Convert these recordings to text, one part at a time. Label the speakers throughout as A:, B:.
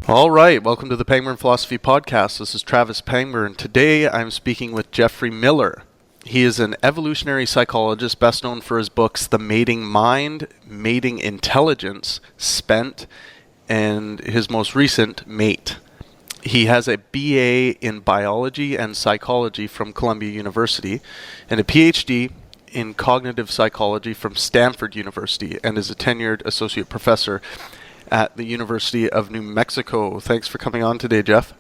A: All right, welcome to the Pangburn Philosophy Podcast. This is Travis Pangburn. Today I'm speaking with Geoffrey Miller. He is an evolutionary psychologist best known for his books The Mating Mind, Mating Intelligence, Spent, and his most recent, Mate. He has a BA in biology and psychology from Columbia University and a PhD in cognitive psychology from Stanford University and is a tenured associate professor at the University of New Mexico. Thanks for coming on today, Jeff.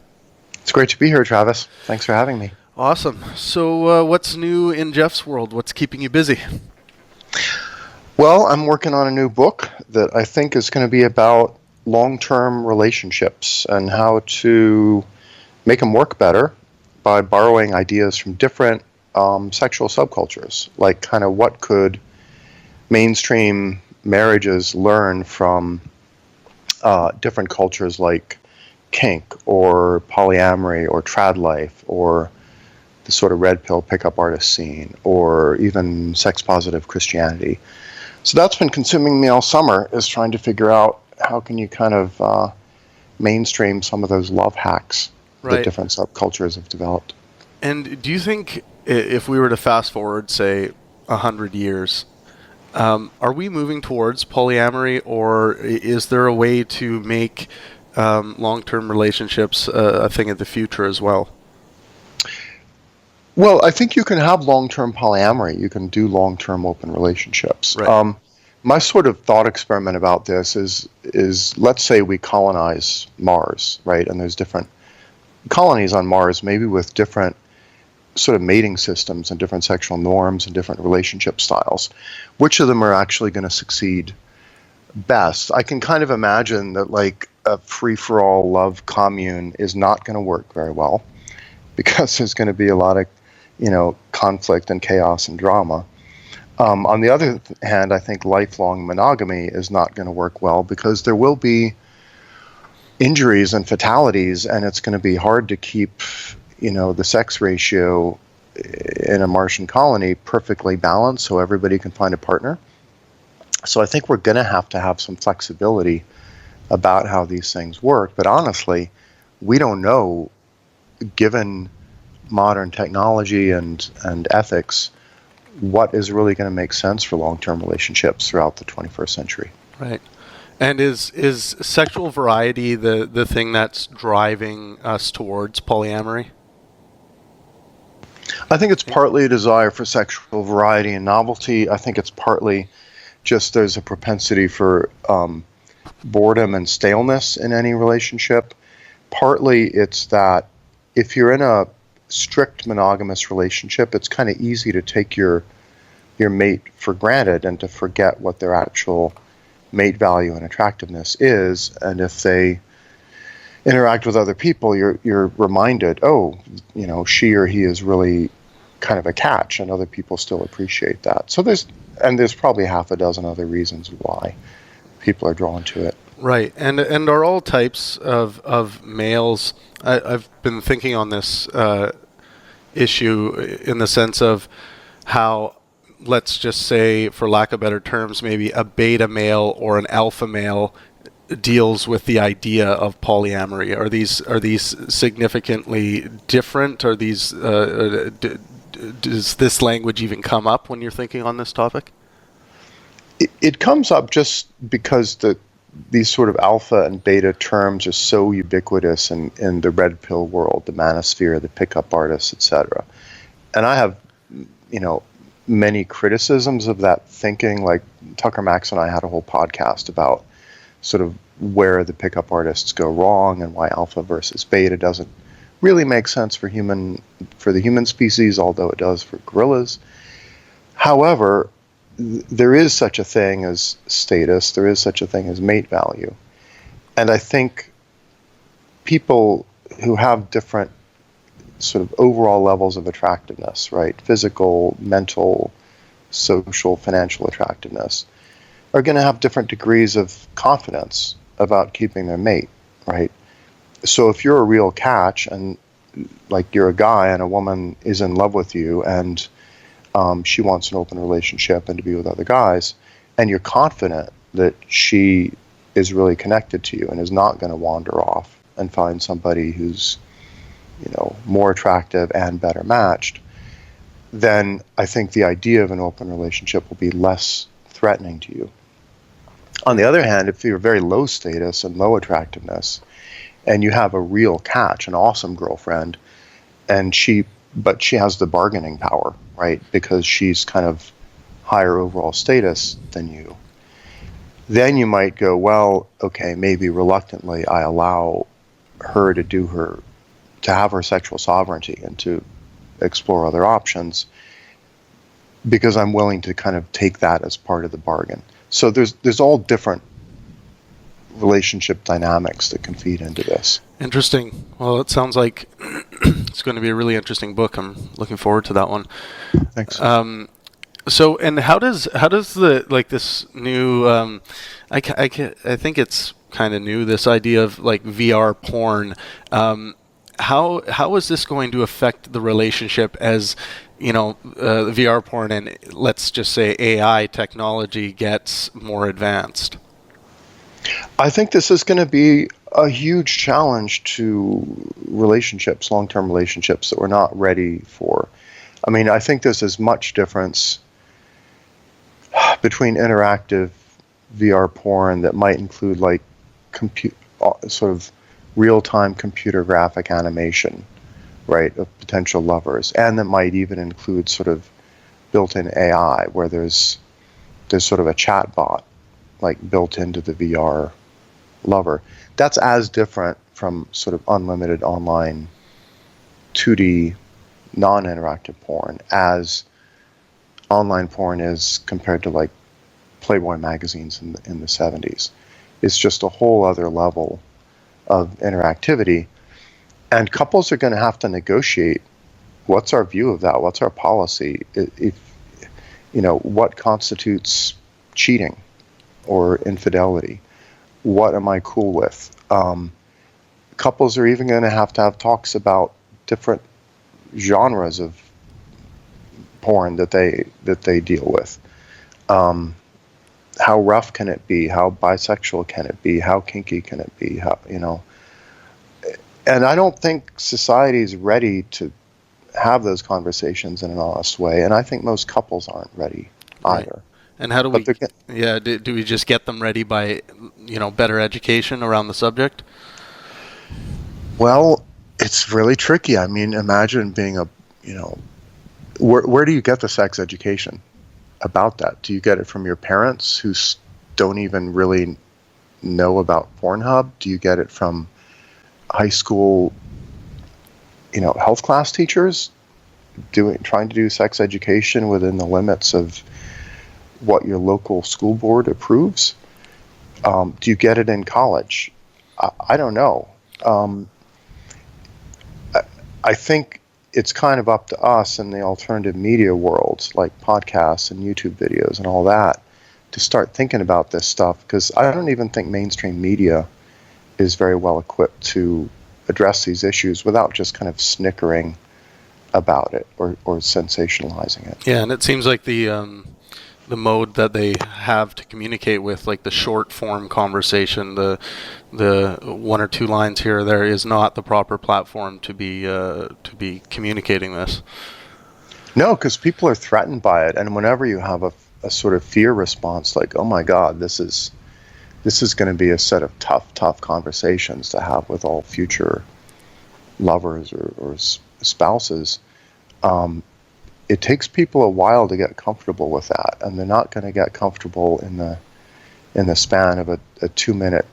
B: It's great to be here, Travis. Thanks for having me.
A: Awesome. So what's new in Jeff's world? What's keeping you busy?
B: Well, I'm working on a new book that I think is going to be about long-term relationships and how to make them work better by borrowing ideas from different sexual subcultures, like kind of what could mainstream marriages learn from different cultures like kink or polyamory or trad life or the sort of red pill pickup artist scene or even sex positive Christianity. So that's been consuming me all summer, is trying to figure out how can you kind of mainstream some of those love hacks that different subcultures have developed.
A: And do you think if we were to fast forward, say, 100 years, are we moving towards polyamory, or is there a way to make long-term relationships a thing of the future as well?
B: Well, I think you can have long-term polyamory. You can do long-term open relationships.
A: Right.
B: My sort of thought experiment about this is let's say we colonize Mars, right? And there's different colonies on Mars, maybe with different sort of mating systems and different sexual norms and different relationship styles. Which of them are actually going to succeed best? I can kind of imagine that like a free-for-all love commune is not going to work very well because there's going to be a lot of, conflict and chaos and drama. On the other hand, I think lifelong monogamy is not going to work well because there will be injuries and fatalities, and it's going to be hard to keep the sex ratio in a Martian colony perfectly balanced so everybody can find a partner. So I think we're going to have some flexibility about how these things work. But honestly, we don't know, given modern technology and ethics, what is really going to make sense for long-term relationships throughout the 21st century.
A: Right. And is sexual variety the thing that's driving us towards polyamory?
B: I think it's partly a desire for sexual variety and novelty. I think it's partly just there's a propensity for boredom and staleness in any relationship. Partly it's that if you're in a strict monogamous relationship, it's kind of easy to take your mate for granted and to forget what their actual mate value and attractiveness is. And if they interact with other people, you're reminded, she or he is really kind of a catch, and other people still appreciate that. So there's probably half a dozen other reasons why people are drawn to it.
A: Right, and are all types of males? I've been thinking on this issue in the sense of how, let's just say, for lack of better terms, maybe a beta male or an alpha male deals with the idea of polyamory. Are these significantly different? Are these does this language even come up when you're thinking on this topic?
B: It comes up just because these sort of alpha and beta terms are so ubiquitous in the red pill world, the manosphere, the pickup artists, etc. And I have, many criticisms of that thinking. Like Tucker Max and I had a whole podcast about sort of where the pickup artists go wrong and why alpha versus beta doesn't really make sense for the human species, although it does for gorillas. However, there is such a thing as status, there is such a thing as mate value. And I think people who have different sort of overall levels of attractiveness, right? Physical, mental, social, financial attractiveness, are going to have different degrees of confidence about keeping their mate, right? So if you're a real catch and like you're a guy and a woman is in love with you and she wants an open relationship and to be with other guys, and you're confident that she is really connected to you and is not going to wander off and find somebody who's, more attractive and better matched, then I think the idea of an open relationship will be less threatening to you. On the other hand, if you're very low status and low attractiveness, and you have a real catch, an awesome girlfriend, but she has the bargaining power, right? Because she's kind of higher overall status than you. Then you might go, well, okay, maybe reluctantly I allow her to have her sexual sovereignty and to explore other options because I'm willing to kind of take that as part of the bargain. So there's all different relationship dynamics that can feed into this.
A: Interesting. Well, it sounds like it's going to be a really interesting book. I'm looking forward to that one.
B: Thanks.
A: So, and how does this new I think it's kind of new, this idea of like VR porn, how is this going to affect the relationship as VR porn and let's just say AI technology gets more advanced?
B: I think this is going to be a huge challenge to relationships, long-term relationships that we're not ready for. I mean, I think there's as much difference between interactive VR porn that might include like sort of real-time computer graphic animation, right, of potential lovers, and that might even include sort of built-in AI where there's sort of a chat bot like built into the VR lover. That's as different from sort of unlimited online 2D non-interactive porn as online porn is compared to like Playboy magazines in the 70s. It's just a whole other level of interactivity, and couples are going to have to negotiate what's our view of that, what's our policy, what constitutes cheating or infidelity, what am I cool with. Couples are even going to have talks about different genres of porn that they deal with. How rough can it be? How bisexual can it be? How kinky can it be? And I don't think society is ready to have those conversations in an honest way. And I think most couples aren't ready either.
A: Right. And how do we? Do we just get them ready by, better education around the subject?
B: Well, it's really tricky. I mean, imagine being where do you get the sex education about that? Do you get it from your parents who don't even really know about Pornhub? Do you get it from high school, health class teachers trying to do sex education within the limits of what your local school board approves? Do you get it in college? I don't know. I think it's kind of up to us in the alternative media world, like podcasts and YouTube videos and all that, to start thinking about this stuff, because I don't even think mainstream media is very well equipped to address these issues without just kind of snickering about it or sensationalizing it.
A: Yeah, and it seems like the mode that they have to communicate with, like the short form conversation, the one or two lines here or there, is not the proper platform to be communicating this.
B: No, because people are threatened by it, and whenever you have a sort of fear response, like, oh my God, this is going to be a set of tough conversations to have with all future lovers or spouses. It takes people a while to get comfortable with that, and they're not going to get comfortable in the span of a 2-minute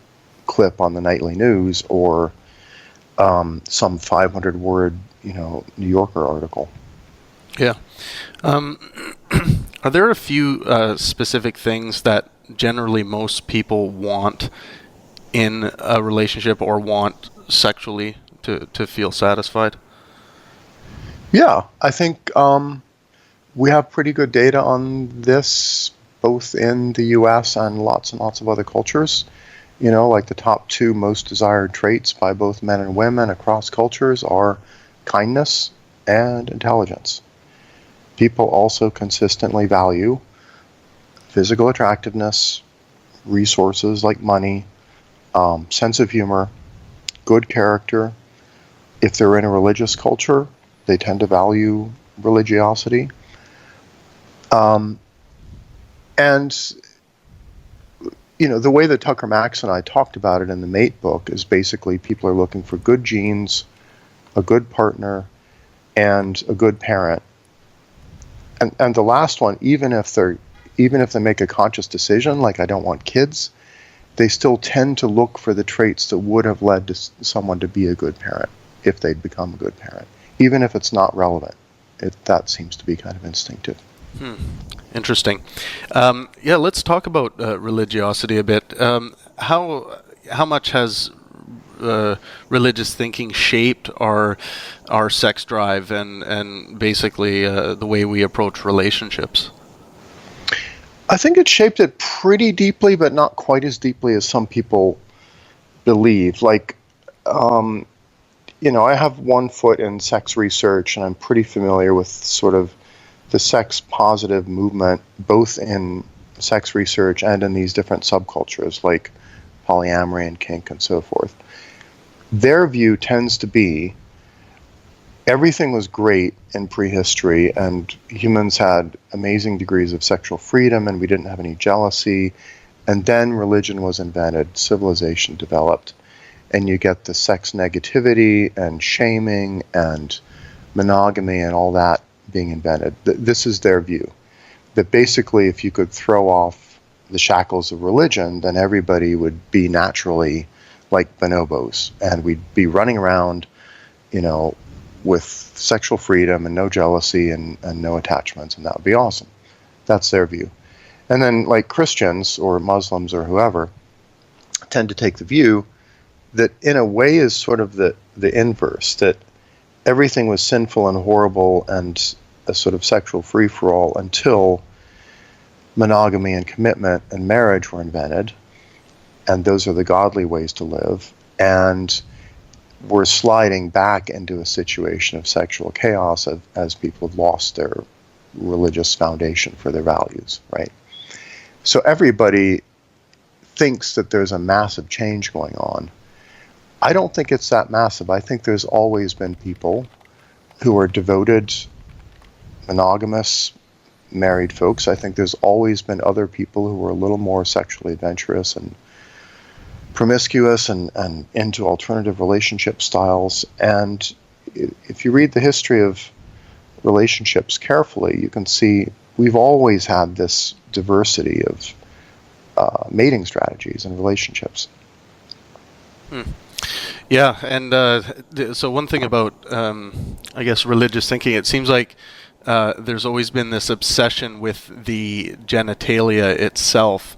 B: clip on the nightly news or some 500-word New Yorker article.
A: Yeah. Are there a few specific things that generally most people want in a relationship or want sexually to feel satisfied?
B: Yeah, I think we have pretty good data on this, both in the U.S. and lots of other cultures. Like the top 2 most desired traits by both men and women across cultures are kindness and intelligence. People also consistently value physical attractiveness, resources like money, sense of humor, good character. If they're in a religious culture, they tend to value religiosity. And, the way that Tucker Max and I talked about it in the Mate book is basically people are looking for good genes, a good partner, and a good parent. And the last one, even if they make a conscious decision, like I don't want kids, they still tend to look for the traits that would have led to someone to be a good parent if they'd become a good parent, even if it's not relevant. That seems to be kind of instinctive.
A: Interesting. Let's talk about religiosity a bit. How much has religious thinking shaped our sex drive and basically the way we approach relationships?
B: I think it shaped it pretty deeply, but not quite as deeply as some people believe. Like, I have one foot in sex research, and I'm pretty familiar with sort of the sex positive movement, both in sex research and in these different subcultures like polyamory and kink and so forth. Their view tends to be everything was great in prehistory and humans had amazing degrees of sexual freedom and we didn't have any jealousy, and then religion was invented, civilization developed, and you get the sex negativity and shaming and monogamy and all that being invented. This is their view, that basically if you could throw off the shackles of religion, then everybody would be naturally like bonobos, and we'd be running around, with sexual freedom and no jealousy and no attachments, and that would be awesome. That's their view. And then like Christians or Muslims or whoever tend to take the view that in a way is sort of the inverse, that everything was sinful and horrible and a sort of sexual free-for-all until monogamy and commitment and marriage were invented, and those are the godly ways to live, and we're sliding back into a situation of sexual chaos as people have lost their religious foundation for their values, right? So everybody thinks that there's a massive change going on. I don't think it's that massive. I think there's always been people who are devoted, monogamous, married folks. I think there's always been other people who are a little more sexually adventurous and promiscuous and into alternative relationship styles. And if you read the history of relationships carefully, you can see we've always had this diversity of mating strategies and relationships.
A: Yeah, and so one thing about, I guess, religious thinking, it seems like there's always been this obsession with the genitalia itself,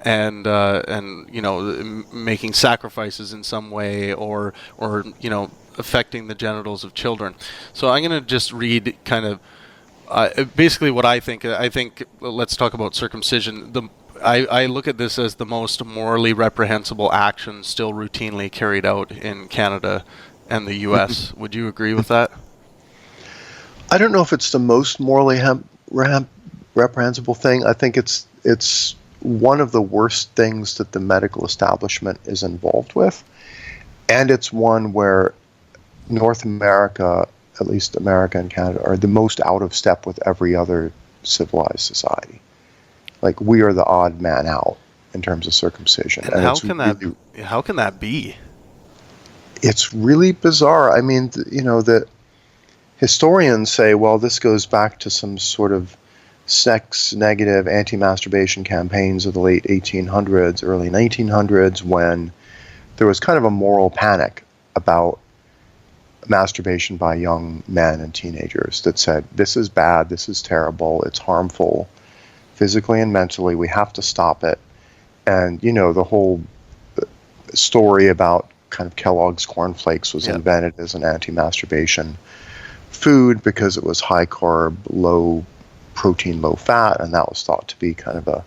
A: and making sacrifices in some way, or affecting the genitals of children. So I'm going to just read kind of basically what I think. I think let's talk about circumcision. I look at this as the most morally reprehensible action still routinely carried out in Canada and the U.S. Would you agree with that?
B: I don't know if it's the most morally reprehensible thing. I think it's one of the worst things that the medical establishment is involved with, and it's one where North America, at least America and Canada, are the most out of step with every other civilized society. Like, we are the odd man out in terms of circumcision.
A: And how can that be?
B: It's really bizarre. I mean, the historians say, well, this goes back to some sort of sex-negative anti-masturbation campaigns of the late 1800s, early 1900s, when there was kind of a moral panic about masturbation by young men and teenagers that said, this is bad, this is terrible, it's harmful, physically and mentally, we have to stop it. And, the whole story about kind of Kellogg's cornflakes was invented as an anti-masturbation food because it was high carb, low protein, low fat, and that was thought to be kind of a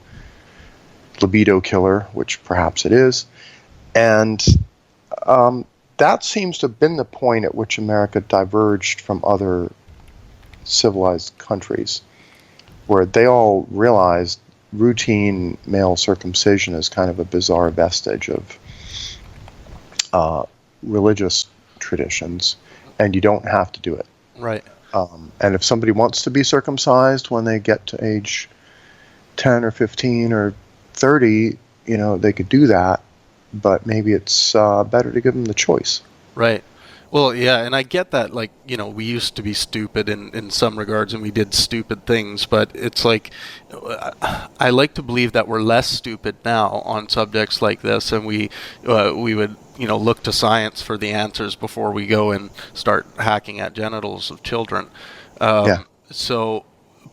B: libido killer, which perhaps it is. And that seems to have been the point at which America diverged from other civilized countries, where they all realized routine male circumcision is kind of a bizarre vestige of religious traditions, and you don't have to do it.
A: Right.
B: And if somebody wants to be circumcised when they get to age 10 or 15 or 30, they could do that, but maybe it's better to give them the choice.
A: Right. Well, yeah, and I get that, like, we used to be stupid in some regards, and we did stupid things, but it's like, I like to believe that we're less stupid now on subjects like this, and we would, look to science for the answers before we go and start hacking at genitals of children.
B: Yeah.
A: So,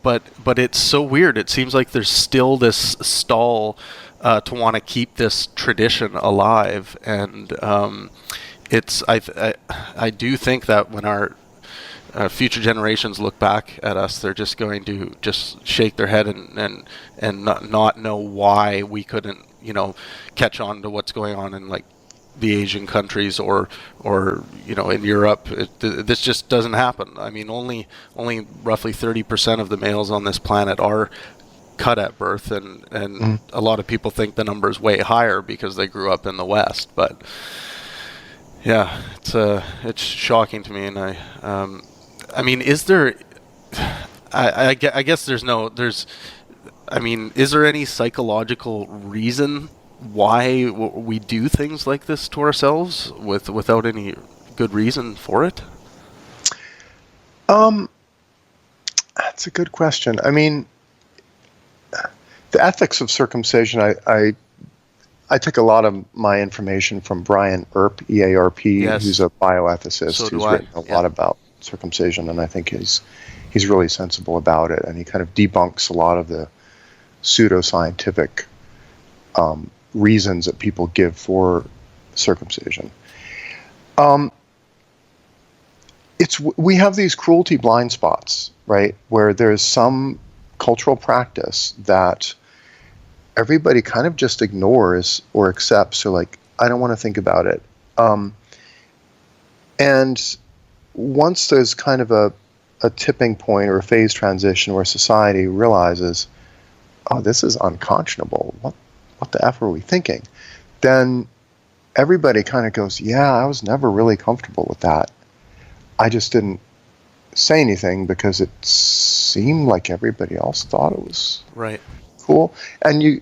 A: but it's so weird. It seems like there's still this stall to want to keep this tradition alive, and I do think that when our future generations look back at us, they're just going to just shake their head and not know why we couldn't, catch on to what's going on in, like, the Asian countries or in Europe. This just doesn't happen. I mean, only roughly 30% of the males on this planet are cut at birth, and a lot of people think the number is way higher because they grew up in the West, but yeah, it's shocking to me, and I mean, is there? I guess is there any psychological reason why we do things like this to ourselves without any good reason for it?
B: That's a good question. I mean, the ethics of circumcision, I took a lot of my information from Brian Earp, EARP,
A: Yes.
B: who's a bioethicist who's written a lot about circumcision, and I think he's really sensible about it, and he kind of debunks a lot of the pseudoscientific reasons that people give for circumcision. We have these cruelty blind spots, right, where there's some cultural practice that everybody kind of just ignores or accepts, or like, I don't want to think about it. And once there's kind of a tipping point or a phase transition where society realizes, oh, this is unconscionable, what the F are we thinking? Then everybody kind of goes, yeah, I was never really comfortable with that. I just didn't say anything because it seemed like everybody else thought it was
A: Right.
B: cool. And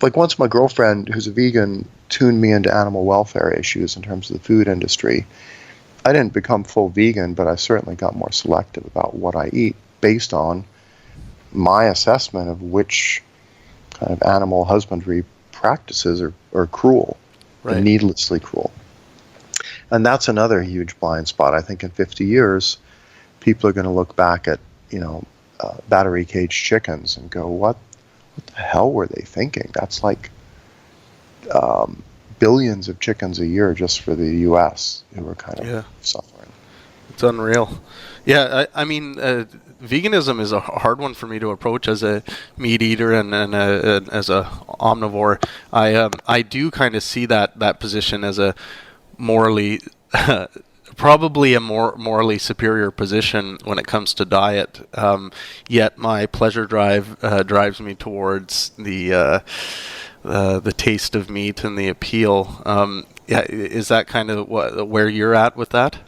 B: like, once my girlfriend, who's a vegan, tuned me into animal welfare issues in terms of the food industry, I didn't become full vegan, but I certainly got more selective about what I eat based on my assessment of which kind of animal husbandry practices are cruel,
A: Right.
B: and needlessly cruel. And that's another huge blind spot. I think in 50 years, people are going to look back at, battery cage chickens and go, what the hell were they thinking? That's like billions of chickens a year just for the U.S. who were kind of suffering.
A: It's unreal. Yeah, I mean, veganism is a hard one for me to approach as a meat eater and as a omnivore. I do kind of see that position as a morally, probably a more morally superior position when it comes to diet. Yet my pleasure drive drives me towards the taste of meat and the appeal. Is that kind of where you're at with that?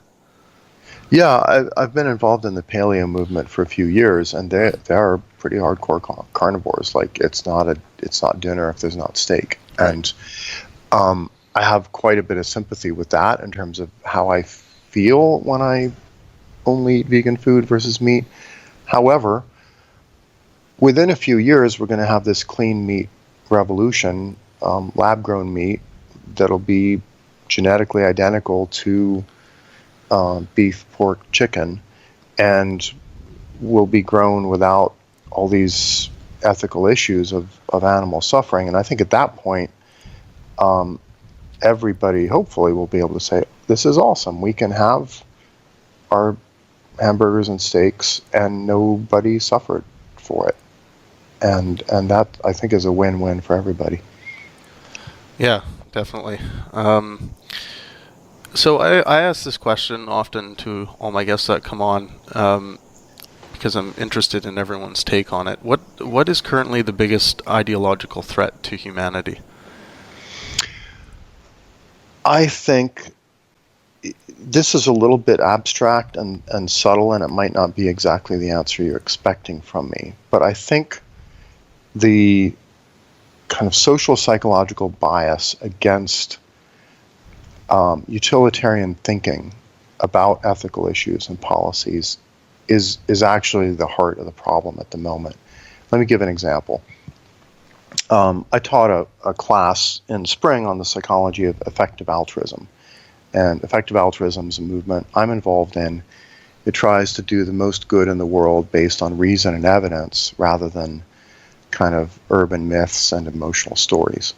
B: Yeah, I've been involved in the paleo movement for a few years, and they are pretty hardcore carnivores. Like, it's not dinner if there's not steak.
A: Right.
B: And I have quite a bit of sympathy with that in terms of how I feel when I only eat vegan food versus meat. However, within a few years, we're going to have this clean meat revolution, lab-grown meat that'll be genetically identical to beef, pork, chicken, and will be grown without all these ethical issues of animal suffering. And I think at that point, everybody hopefully will be able to say, this is awesome. We can have our hamburgers and steaks and nobody suffered for it. And that, I think, is a win-win for everybody.
A: Yeah, definitely. So I ask this question often to all my guests that come on because I'm interested in everyone's take on it. What is currently the biggest ideological threat to humanity?
B: I think this is a little bit abstract and subtle, and it might not be exactly the answer you're expecting from me. But I think the kind of social psychological bias against utilitarian thinking about ethical issues and policies is actually the heart of the problem at the moment. Let me give an example. I taught a class in spring on the psychology of effective altruism. And effective altruism is a movement I'm involved in. It tries to do the most good in the world based on reason and evidence rather than kind of urban myths and emotional stories.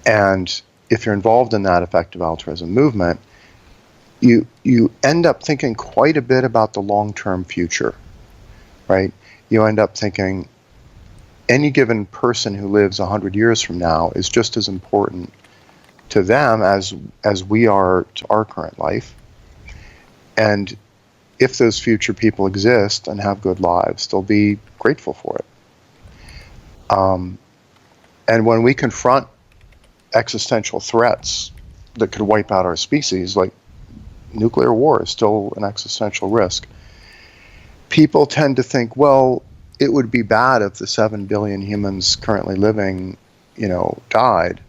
B: And if you're involved in that effective altruism movement, you end up thinking quite a bit about the long-term future, right? You end up thinking any given person who lives 100 years from now is just as important to them as we are to our current life. And if those future people exist and have good lives, they'll be grateful for it. And when we confront existential threats that could wipe out our species, like nuclear war is still an existential risk, people tend to think, well, it would be bad if the 7 billion humans currently living, died.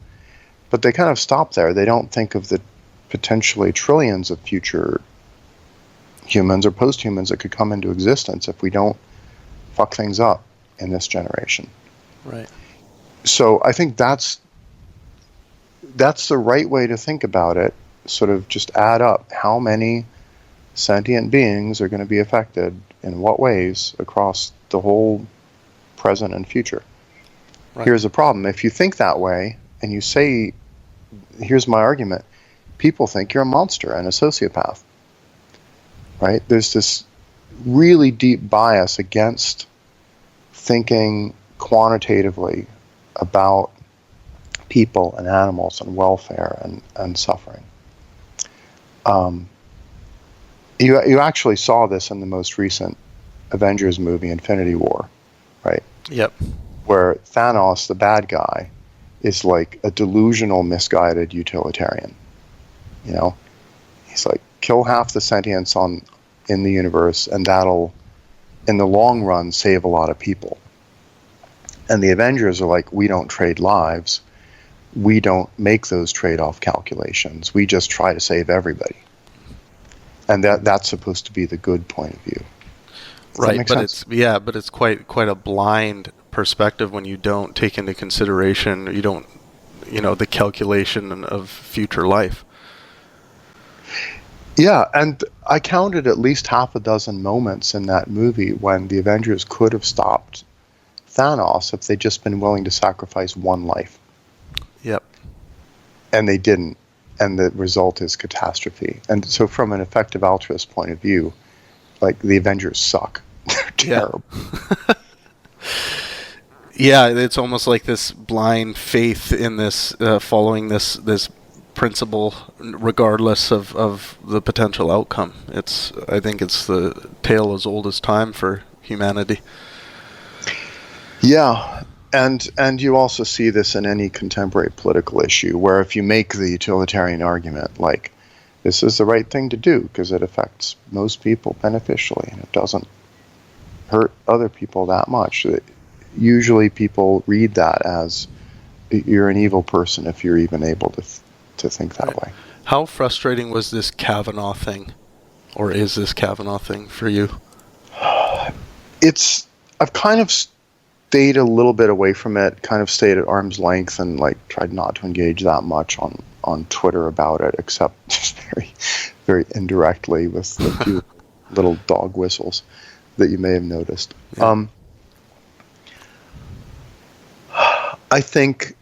B: But they kind of stop there. They don't think of the potentially trillions of future humans or post-humans that could come into existence if we don't fuck things up in this generation.
A: Right.
B: So I think that's the right way to think about it. Sort of just add up how many sentient beings are going to be affected in what ways across the whole present and future. Right. Here's the problem. If you think that way and you say, here's my argument, people think you're a monster and a sociopath. Right? There's this really deep bias against thinking quantitatively about people and animals and welfare and suffering. You actually saw this in the most recent Avengers movie, Infinity War, right?
A: Yep.
B: Where Thanos, the bad guy, is like a delusional, misguided utilitarian. He's like, kill half the sentience in the universe, and that'll, in the long run, save a lot of people. And the Avengers are like, we don't trade lives. We don't make those trade-off calculations. We just try to save everybody. And that's supposed to be the good point of view. Does that make sense?
A: It's quite a blind perspective when you don't take into consideration, the calculation of future life.
B: Yeah, and I counted at least half a dozen moments in that movie when the Avengers could have stopped Thanos if they'd just been willing to sacrifice one life.
A: Yep.
B: And they didn't, and the result is catastrophe. And so from an effective altruist point of view, like, the Avengers suck. They're terrible.
A: Yeah, it's almost like this blind faith in this, following this principle, regardless of the potential outcome. I think it's the tale as old as time for humanity. Yeah, and you also see this in any contemporary political issue, where if you make the utilitarian argument, like, this is the right thing to do because it affects most people beneficially and it doesn't hurt other people that much, usually people read that as you're an evil person if you're even able to think that way. How frustrating was this Kavanaugh thing, or is this Kavanaugh thing for you? I've kind of stayed a little bit away from it, kind of stayed at arm's length, and tried not to engage that much on Twitter about it, except just very, very indirectly with a few little dog whistles that you may have noticed. Yeah. I think,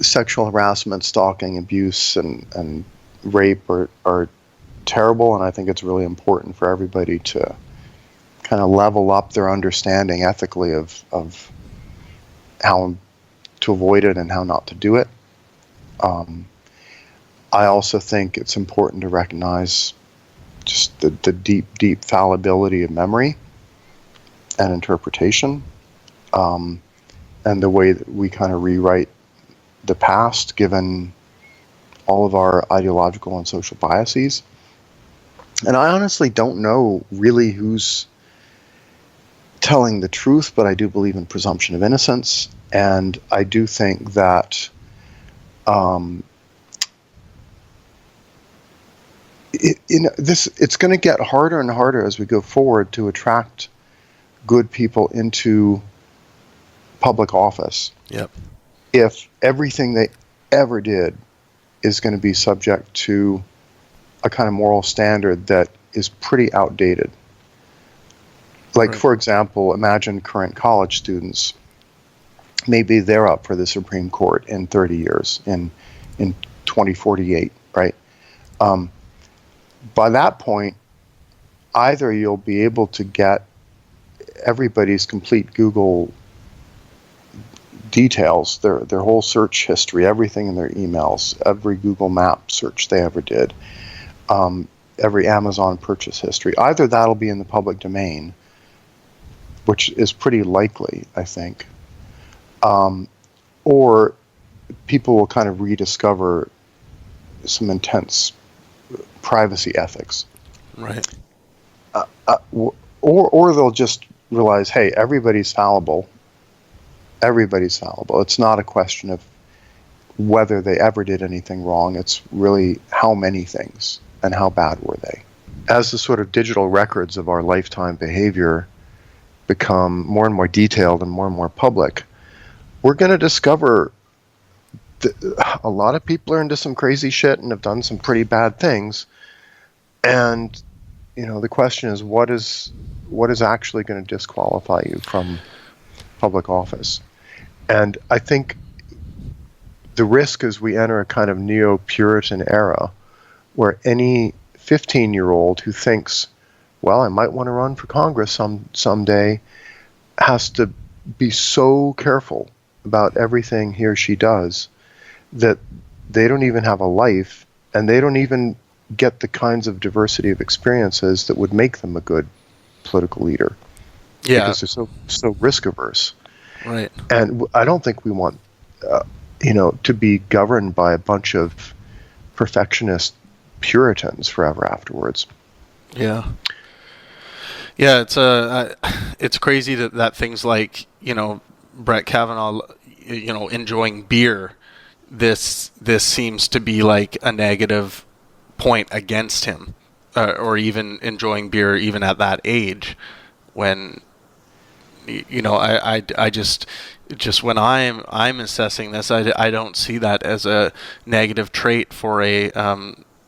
A: sexual harassment, stalking, abuse, and rape are terrible, and I think it's really important for everybody to kind of level up their understanding ethically of how to avoid it and how not to do it. I also think it's important to recognize just the deep, deep fallibility of memory and interpretation, and the way that we kind of rewrite
B: the past, given all of our ideological and social biases. And I honestly don't know really who's telling the truth, but I do believe in presumption of innocence, and I do think that it's going to get harder and harder as we go forward to attract good people into public office.
A: Yep.
B: If everything they ever did is going to be subject to a kind of moral standard that is pretty outdated. Like,
A: right.
B: For example, imagine current college students. Maybe they're up for the Supreme Court in 30 years, in 2048, right? By that point, either you'll be able to get everybody's complete Google details, their whole search history, everything in their emails, every Google Map search they ever did, every Amazon purchase history. Either that'll be in the public domain, which is pretty likely, I think, or people will kind of rediscover some intense privacy ethics.
A: Right.
B: Or they'll just realize, hey, everybody's fallible. Everybody's fallible. It's not a question of whether they ever did anything wrong. It's really how many things and how bad were they. As the sort of digital records of our lifetime behavior become more and more detailed and more public, we're going to discover that a lot of people are into some crazy shit and have done some pretty bad things. And, the question is, what is actually going to disqualify you from public office? And I think the risk is we enter a kind of neo-Puritan era where any 15-year-old who thinks, well, I might want to run for Congress someday, has to be so careful about everything he or she does that they don't even have a life, and they don't even get the kinds of diversity of experiences that would make them a good political leader.
A: Yeah.
B: Because they're so risk averse.
A: Right.
B: And I don't think we want, to be governed by a bunch of perfectionist Puritans forever afterwards.
A: Yeah. Yeah, it's crazy that things like, Brett Kavanaugh, enjoying beer, this seems to be like a negative point against him, or even enjoying beer even at that age, when I just when I'm assessing this, I don't see that as a negative trait for a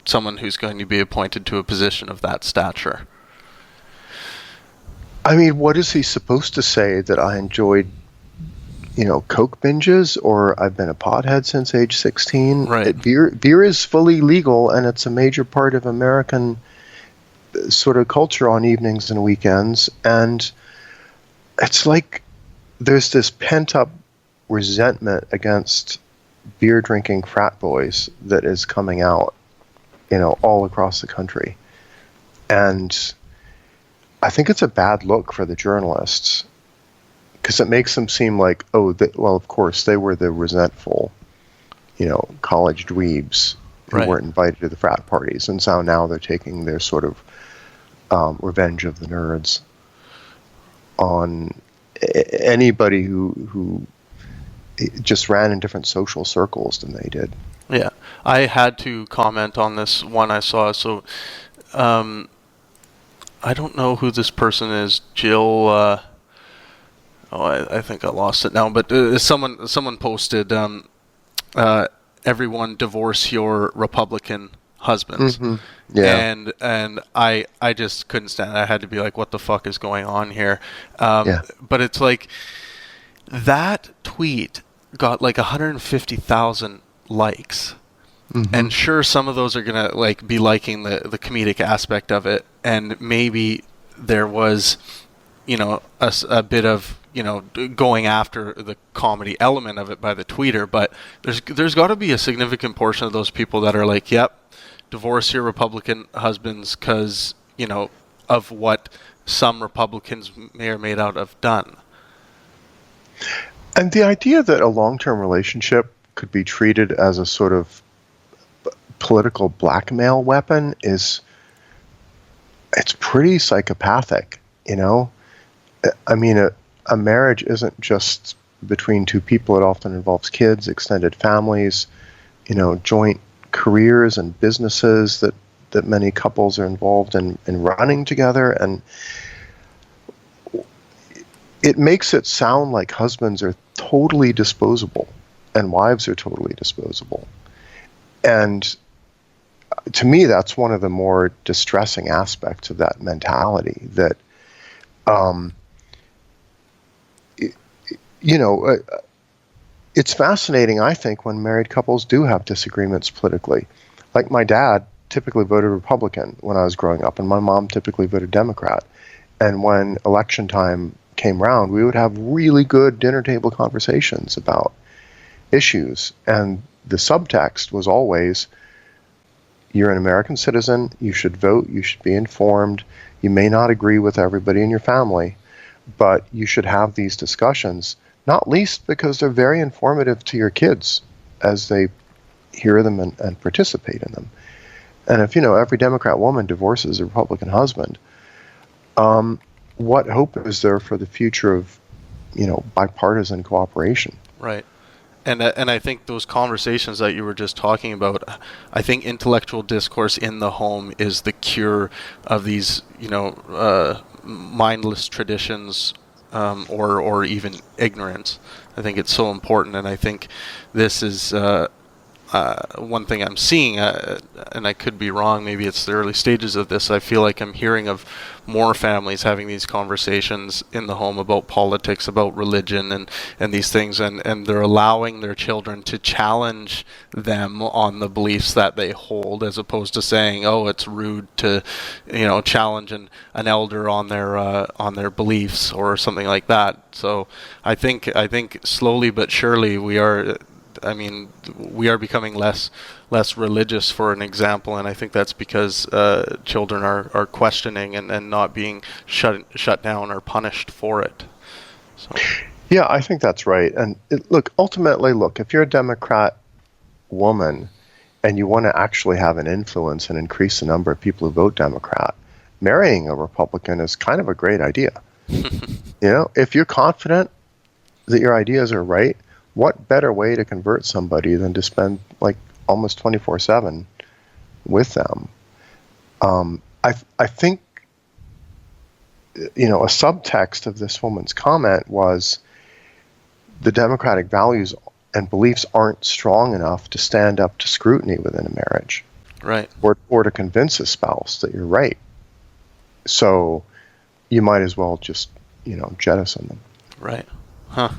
A: someone who's going to be appointed to a position of that stature.
B: I mean, what is he supposed to say? That I enjoyed, Coke binges, or I've been a pothead since age 16?
A: Right.
B: Beer is fully legal, and it's a major part of American sort of culture on evenings and weekends. And it's like there's this pent-up resentment against beer-drinking frat boys that is coming out, all across the country. And I think it's a bad look for the journalists, because it makes them seem like, well, of course, they were the resentful, college dweebs who
A: right.
B: weren't invited to the frat parties. And so now they're taking their sort of revenge of the nerds on anybody who just ran in different social circles than they did.
A: Yeah. I had to comment on this one I saw. So, I don't know who this person is. Jill. I think I lost it now. But someone posted, everyone divorce your Republican husbands.
B: Mm-hmm. Yeah.
A: And I just couldn't stand it. I had to be like, what the fuck is going on here? But it's like, that tweet got like 150,000 likes. Mm-hmm. And sure, some of those are gonna be liking the comedic aspect of it, and maybe there was, a bit of going after the comedy element of it by the tweeter. But there's got to be a significant portion of those people that are like, yep, divorce your Republican husbands because of what some Republicans may or may not have done.
B: And the idea that a long-term relationship could be treated as a sort of political blackmail weapon it's pretty psychopathic, you know? I mean, a marriage isn't just between two people. It often involves kids, extended families, you know, joint careers and businesses that many couples are involved in running together. And it makes it sound like husbands are totally disposable and wives are totally disposable. And to me, that's one of the more distressing aspects of that mentality, that, it's fascinating, I think, when married couples do have disagreements politically. Like, my dad typically voted Republican when I was growing up, and my mom typically voted Democrat. And when election time came around, we would have really good dinner table conversations about issues. And the subtext was always, you're an American citizen, you should vote, you should be informed, you may not agree with everybody in your family, but you should have these discussions, not least because they're very informative to your kids as they hear them and participate in them. And if, every Democrat woman divorces a Republican husband, what hope is there for the future of, bipartisan cooperation?
A: Right. And I think those conversations that you were just talking about, I think intellectual discourse in the home is the cure of these, mindless traditions, or even ignorance. I think it's so important, and I think this is one thing I'm seeing, and I could be wrong, maybe it's the early stages of this. I feel like I'm hearing of more families having these conversations in the home about politics, about religion, and these things, and they're allowing their children to challenge them on the beliefs that they hold, as opposed to saying, oh, it's rude to, challenge an elder on their beliefs or something like that. So I think slowly but surely we are becoming less religious, for an example, and I think that's because children are questioning and not being shut down or punished for it. So.
B: Yeah, I think that's right. And ultimately, if you're a Democrat woman and you want to actually have an influence and increase the number of people who vote Democrat, marrying a Republican is kind of a great idea. If you're confident that your ideas are right, what better way to convert somebody than to spend almost 24/7 with them? I think, a subtext of this woman's comment was the democratic values and beliefs aren't strong enough to stand up to scrutiny within a marriage.
A: Right.
B: Or to convince a spouse that you're right. So you might as well just, jettison them.
A: Right. Huh.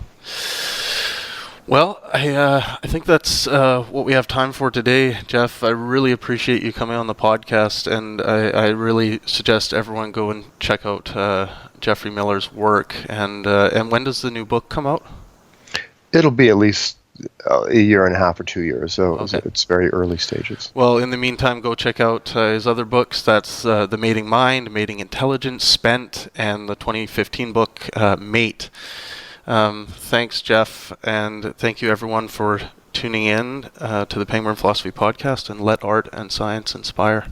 A: Well, I think that's what we have time for today, Jeff. I really appreciate you coming on the podcast, and I really suggest everyone go and check out Geoffrey Miller's work. And when does the new book come out?
B: It'll be at least a year and a half or 2 years, so okay. It's very early stages.
A: Well, in the meantime, go check out his other books. That's The Mating Mind, Mating Intelligence, Spent, and the 2015 book, Mate. Thanks, Jeff, and thank you everyone for tuning in to the Pangburn Philosophy Podcast, and let art and science inspire.